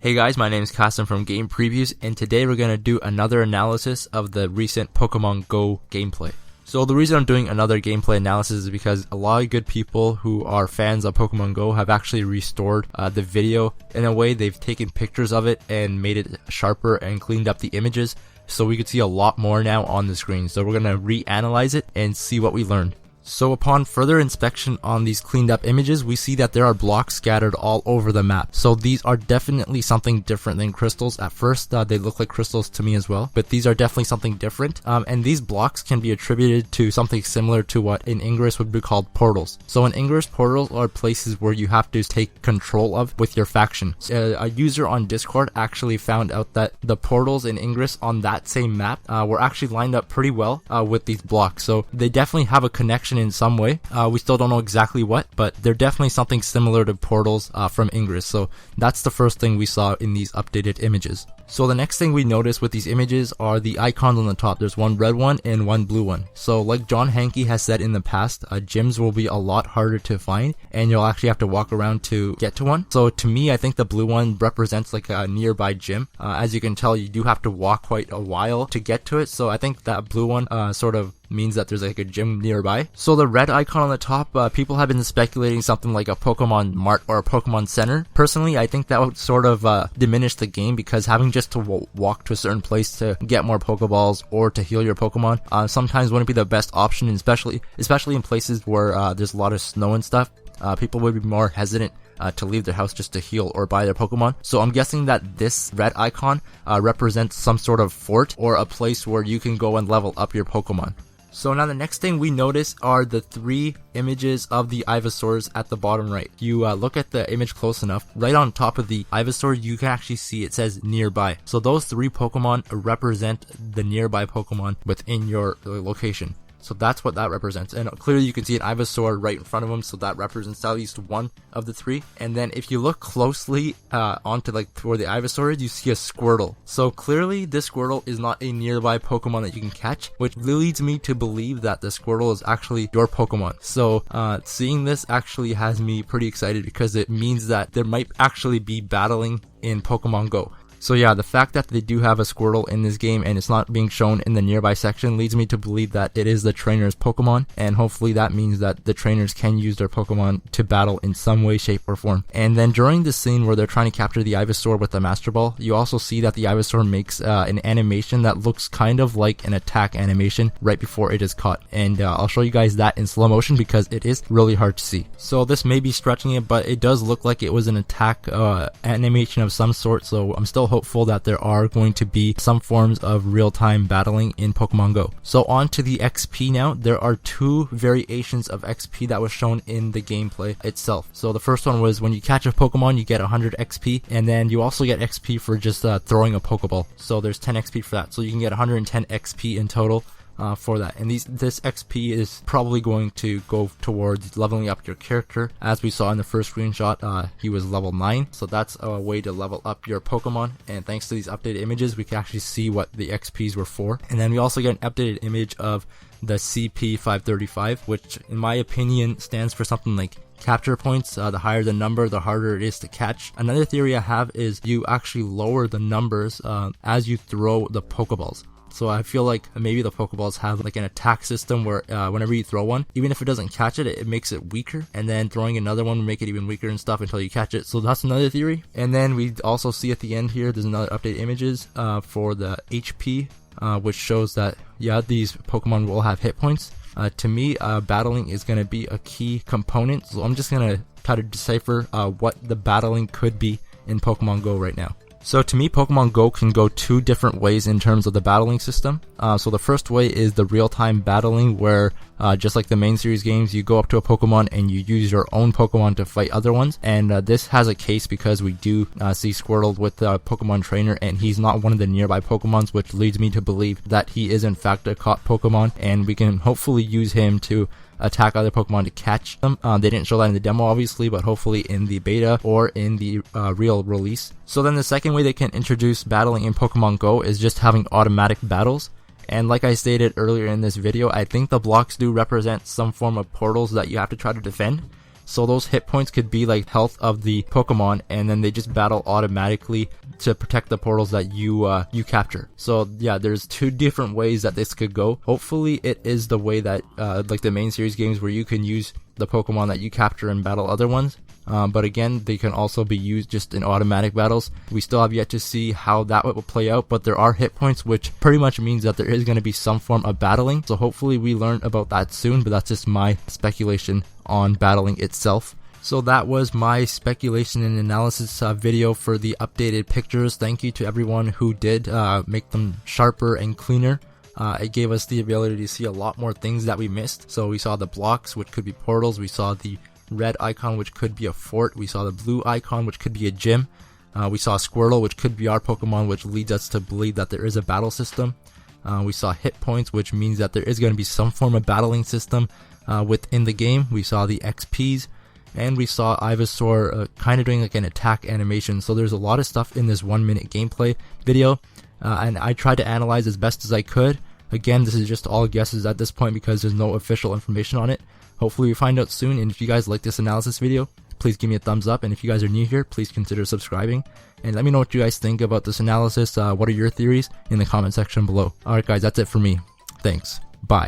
Hey guys, my name is Kasim from Game Previews, and today we're going to do another analysis of the recent Pokemon Go gameplay. So the reason I'm doing another gameplay analysis is because a lot of good people who are fans of Pokemon Go have actually restored the video. In a way, they've taken pictures of it and made it sharper and cleaned up the images, so we could see a lot more now on the screen. So we're going to reanalyze it and see what we learned. So upon further inspection on these cleaned up images, we see that there are blocks scattered all over the map. So these are definitely something different than crystals. At first, they look like crystals to me as well, but these are definitely something different. And these blocks can be attributed to something similar to what in Ingress would be called portals. So in Ingress, portals are places where you have to take control of with your faction. A user on Discord actually found out that the portals in Ingress on that same map were actually lined up pretty well with these blocks. So they definitely have a connection in some way. We still don't know exactly what, but they're definitely something similar to portals from Ingress. So that's the first thing we saw in these updated images. So the next thing we notice with these images are the icons on the top. There's one red one and one blue one. So like John Hanke has said in the past, gyms will be a lot harder to find and you'll actually have to walk around to get to one. So to me, I think the blue one represents like a nearby gym. As you can tell, you do have to walk quite a while to get to it. So I think that blue one sort of means that there's like a gym nearby. So the red icon on the top, people have been speculating something like a Pokemon Mart or a Pokemon Center. Personally, I think that would sort of diminish the game, because having just to walk to a certain place to get more Pokeballs or to heal your Pokemon sometimes wouldn't be the best option, especially in places where there's a lot of snow and stuff. People would be more hesitant to leave their house just to heal or buy their Pokemon. So I'm guessing that this red icon represents some sort of fort or a place where you can go and level up your Pokemon. So now the next thing we notice are the three images of the Ivysaurs at the bottom right. You look at the image close enough, right on top of the Ivysaur you can actually see it says nearby. So those three Pokemon represent the nearby Pokemon within your location. So that's what that represents, and clearly you can see an Ivysaur right in front of him, so that represents at least one of the three. And then if you look closely onto like where the Ivysaur is, you see a Squirtle. So clearly this Squirtle is not a nearby Pokemon that you can catch, which leads me to believe that the Squirtle is actually your Pokemon. So seeing this actually has me pretty excited, because it means that there might actually be battling in Pokemon Go. So yeah, the fact that they do have a Squirtle in this game and it's not being shown in the nearby section leads me to believe that it is the trainer's Pokemon, and hopefully that means that the trainers can use their Pokemon to battle in some way, shape, or form. And then during the scene where they're trying to capture the Ivysaur with the Master Ball, you also see that the Ivysaur makes an animation that looks kind of like an attack animation right before it is caught. And I'll show you guys that in slow motion because it is really hard to see. So this may be stretching it, but it does look like it was an attack animation of some sort, so I'm still hopeful that there are going to be some forms of real-time battling in Pokemon Go. So on to the XP now. There are two variations of XP that was shown in the gameplay itself. So the first one was when you catch a Pokemon, you get 100 XP, and then you also get XP for just throwing a Pokeball. So there's 10 XP for that. So you can get 110 XP in total for that. And this XP is probably going to go towards leveling up your character. As we saw in the first screenshot, he was level 9, so that's a way to level up your Pokemon. And thanks to these updated images, we can actually see what the XPs were for. And then we also get an updated image of the CP535, which in my opinion stands for something like capture points. The higher the number, the harder it is to catch. Another theory I have is you actually lower the numbers as you throw the Pokeballs. So I feel like maybe the Pokeballs have like an attack system where whenever you throw one, even if it doesn't catch it, it makes it weaker, and then throwing another one will make it even weaker and stuff until you catch it. So that's another theory. And then we also see at the end here, there's another updated images for the HP, which shows that yeah, these Pokemon will have hit points. To me, battling is going to be a key component, so I'm just going to try to decipher what the battling could be in Pokemon Go right now. So to me, Pokemon Go can go two different ways in terms of the battling system. So the first way is the real-time battling, where just like the main series games, you go up to a Pokemon and you use your own Pokemon to fight other ones. And this has a case because we do see Squirtle with the Pokemon trainer, and he's not one of the nearby Pokemons, which leads me to believe that he is in fact a caught Pokemon, and we can hopefully use him to attack other Pokemon to catch them. They didn't show that in the demo obviously, but hopefully in the beta or in the real release. So then the second way they can introduce battling in Pokemon Go is just having automatic battles. And like I stated earlier in this video, I think the blocks do represent some form of portals that you have to try to defend. So those hit points could be like health of the Pokemon, and then they just battle automatically to protect the portals that you capture. So yeah, there's two different ways that this could go. Hopefully it is the way that like the main series games where you can use the Pokemon that you capture and battle other ones. But again, they can also be used just in automatic battles. We still have yet to see how that will play out, but there are hit points, which pretty much means that there is going to be some form of battling. So hopefully we learn about that soon, but that's just my speculation on battling itself. So that was my speculation and analysis video for the updated pictures. Thank you to everyone who did make them sharper and cleaner. It gave us the ability to see a lot more things that we missed. So we saw the blocks, which could be portals. We saw the red icon, which could be a fort. We saw the blue icon, which could be a gym. We saw Squirtle, which could be our Pokemon, which leads us to believe that there is a battle system. We saw hit points, which means that there is going to be some form of battling system within the game. We saw the XPs, and we saw Ivysaur kind of doing like an attack animation. So there's a lot of stuff in this 1 minute gameplay video, and I tried to analyze as best as I could. Again, this is just all guesses at this point because there's no official information on it. Hopefully we find out soon, and if you guys like this analysis video, please give me a thumbs up, and if you guys are new here, please consider subscribing, and let me know what you guys think about this analysis. What are your theories in the comment section below? Alright guys, that's it for me. Thanks. Bye.